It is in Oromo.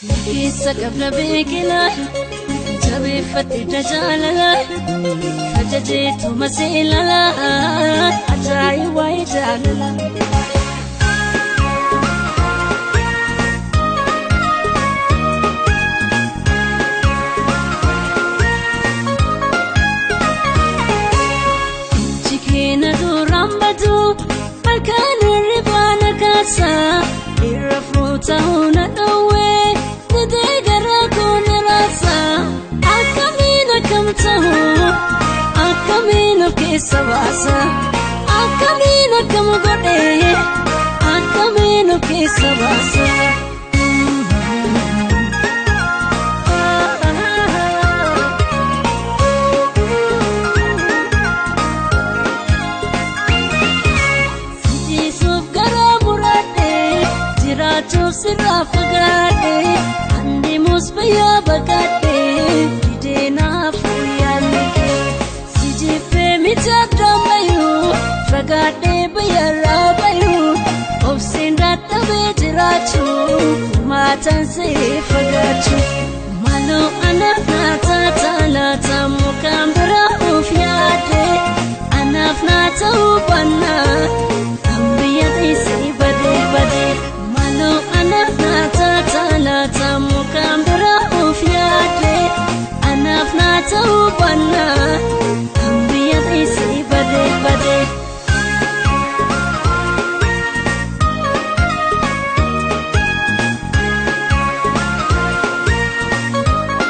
Isa qabla beekila jabeeffate jaalala kajajeetu maseelala ajaa'iba waa'ee jaalala. Jikeena duraan badu halkan irribaan akaasa irra fuuta huna dhawwee. Akamina kesabasa, akamina kamugode, akamina kesabasa. Sijisup garamurade, jiratu sirafagade, andi musbaya bagade, didena fuyane. Sijipe mitadamayu, fagade bayara bayu, obsindata bejirachu, matan se fagachu. Malo anafnata talata mukambra ufyade, anafnata upana, ambiyate se bade bade. Malo anafnata talata mukambra ufyade, anafnata upana.